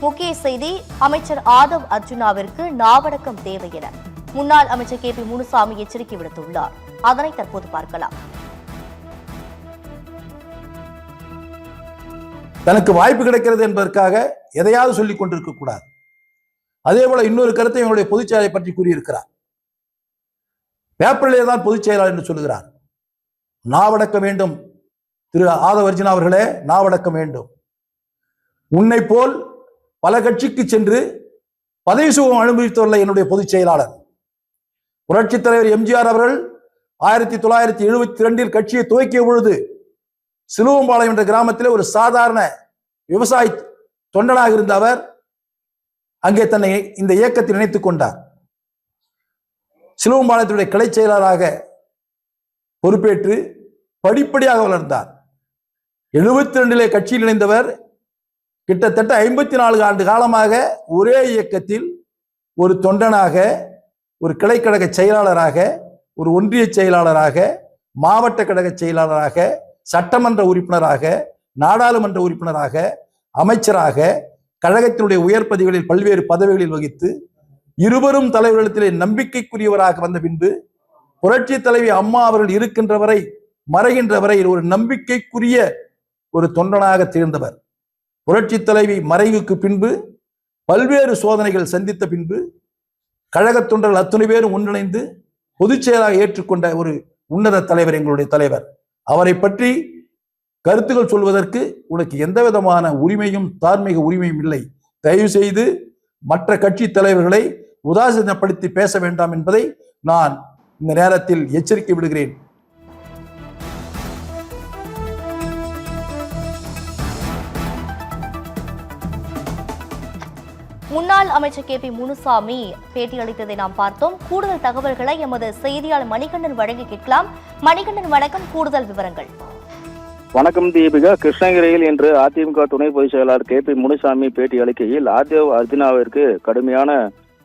முக்கிய செய்தி, அமைச்சர் ஆதவ் அர்ஜுனாவிற்கு நாவடக்கம் தேவை என முன்னாள் அமைச்சர் KP முனுசாமி எச்சரிக்கை விடுத்துள்ளார். அதனை தற்போது பார்க்கலாம். தனக்கு வாய்ப்பு கிடைக்கிறது என்பதற்காக எதையாவது சொல்லிக் கொண்டிருக்க கூடாது. அதே போல இன்னொரு கருத்தை என்னுடைய பொதுச் செயலை பற்றி கூறியிருக்கிறார். பேப்பரிலே தான் பொதுச் செயலாளர் என்று சொல்லுகிறார். நாவடக்க வேண்டும் திரு ஆதவ் அர்ஜுனா அவர்களே, நாவடக்க வேண்டும். உன்னை போல் பல கட்சிக்கு சென்று பதவி சுகம் அனுபவித்துள்ள என்னுடைய பொதுச் செயலாளர் புரட்சித் தலைவர் எம்ஜிஆர் அவர்கள் 1972 கட்சியை துவக்கிய பொழுது சிலுவம்பாளையம் என்ற கிராமத்திலே ஒரு சாதாரண விவசாய தொண்டனாக இருந்த அவர் அங்கே தன்னை இந்த இயக்கத்தில் இணைத்துக் கொண்டார். சிலுவம்பாளையத்துடைய கிளை செயலராக பொறுப்பேற்று படிப்படியாக வளர்ந்தார். 72 கட்சியில் இணைந்தவர் கிட்டத்தட்ட 54 ஆண்டு காலமாக ஒரே இயக்கத்தில் ஒரு தொண்டனாக, ஒரு கிளைக்கழக செயலாளராக, ஒரு ஒன்றிய செயலாளராக, மாவட்ட கழக செயலாளராக, சட்டமன்ற உறுப்பினராக, நாடாளுமன்ற உறுப்பினராக, அமைச்சராக, கழகத்தினுடைய உயர் பதவிகளில் பல்வேறு பதவிகளில் வகித்து இருவரும் தலைவர்களிடத்திலே நம்பிக்கைக்குரியவராக வந்த பின்பு புரட்சி தலைவி அம்மா அவர்கள் இருக்கின்ற வரை, மறைகின்ற வரை ஒரு நம்பிக்கைக்குரிய ஒரு தொண்டனாக திகழ்ந்தவர். புரட்சி தலைவி மறைவுக்கு பின்பு பல்வேறு சோதனைகள் சந்தித்த பின்பு கழக தொண்டர்கள் அத்தனை பேரும் ஒன்றிணைந்து பொதுச் செயலாக ஏற்றுக்கொண்ட ஒரு உன்னத தலைவர் எங்களுடைய தலைவர். அவரை பற்றி கருத்துக்கள் சொல்வதற்கு உனக்கு எந்த விதமான உரிமையும் தார்மீக உரிமையும் இல்லை. தயவு செய்து மற்ற கட்சி தலைவர்களை உதாசீனப்படுத்தி பேச வேண்டாம் என்பதை நான் இந்த நேரத்தில் எச்சரிக்கை விடுகிறேன். முன்னாள் அமைச்சர் KP முனுசாமி பேட்டியளித்ததை நாம் பார்த்தோம். கூடுதல் தகவல்களை எமது செய்தியாளர் மணிகண்டன் வழங்கி கேட்கலாம். மணிகண்டன் வணக்கம், கூடுதல் விவரங்கள். வணக்கம் தீபிகா. கிருஷ்ணகிரியில் இன்று அதிமுக துணை பொதுச் செயலாளர் KP முனுசாமி பேட்டி அளிக்கையில் ஆதவ் அர்ஜுனாவிற்கு கடுமையான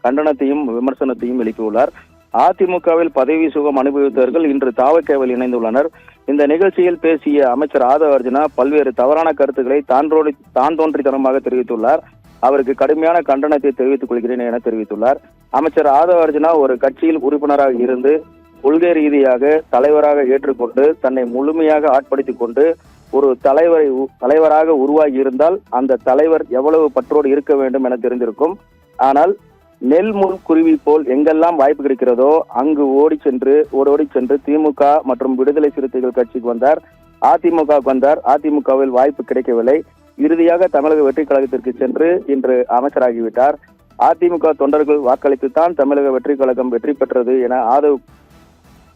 கண்டனத்தையும் விமர்சனத்தையும் எழுப்பியுள்ளார். அதிமுகவில் பதவி சுகம் அனுபவித்தவர்கள் இன்று தாவகவில் இணைந்துள்ளனர். இந்த நிகழ்ச்சியில் பேசிய அமைச்சர் ஆதவ் அர்ஜுனா பல்வேறு தவறான கருத்துக்களை தான் தோன்றித்தனமாக தெரிவித்துள்ளார். அவருக்கு கடுமையான கண்டனத்தை தெரிவித்துக் கொள்கிறேன் என தெரிவித்துள்ளார். அமைச்சர் ஆதவ் அர்ஜுனா ஒரு கட்சியில் உறுப்பினராக இருந்து கொள்கை ரீதியாக தலைவராக ஏற்றுக்கொண்டு தன்னை முழுமையாக ஆட்படுத்திக் கொண்டு ஒரு தலைவராக உருவாகி இருந்தால் அந்த தலைவர் எவ்வளவு பற்றோடு இருக்க வேண்டும் என தெரிந்திருக்கும். ஆனால் நெல் முள் குருவி போல் எங்கெல்லாம் வாய்ப்பு கிடைக்கிறதோ அங்கு ஓடி சென்று திமுக மற்றும் விடுதலை சிறுத்தைகள் கட்சிக்கு வந்தார், அதிமுகவுக்கு வந்தார். அதிமுகவில் வாய்ப்பு கிடைக்கவில்லை. இறுதியாக தமிழக வெற்றி கழகத்திற்கு சென்று இன்று அமைச்சராகிவிட்டார். அதிமுக தொண்டர்கள் வாக்களித்துத்தான் தமிழக வெற்றி கழகம் வெற்றி பெற்றது என ஆதவ்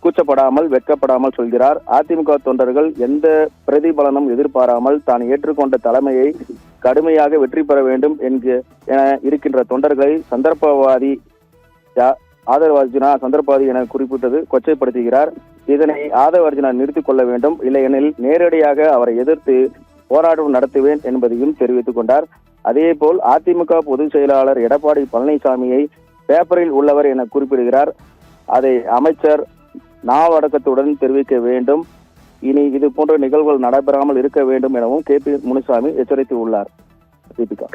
கூச்சப்படாமல் வெட்கப்படாமல் சொல்கிறார். அதிமுக தொண்டர்கள் எந்த பிரதிபலனும் எதிர்பாராமல் தான் ஏற்றுக்கொண்ட தலைமையை கடுமையாக வெற்றி பெற வேண்டும் என இருக்கின்ற தொண்டர்களை சந்தர்ப்பவாதி ஆதவ் அர்ஜுனா சந்தர்ப்பவாதி என குறிப்பிட்டது கொச்சைப்படுத்துகிறார். இதனை ஆதவ் அர்ஜுனா நிறுத்திக் கொள்ள வேண்டும், இல்லையெனில் நேரடியாக அவரை எதிர்த்து போராட்டம் நடத்துவேன் என்பதையும் தெரிவித்துக் கொண்டார். அதேபோல் அதிமுக பொதுச் செயலாளர் எடப்பாடி பழனிசாமியை பேப்பரில் உள்ளவர் என குறிப்பிடுகிறார். அதை அமைச்சர் நாவடக்கத்துடன் தெரிவிக்க வேண்டும். இனி இது போன்ற நிகழ்வுகள் நடைபெறாமல் இருக்க வேண்டும் எனவும் KP முனுசாமி எச்சரித்துள்ளார். தீபிகா.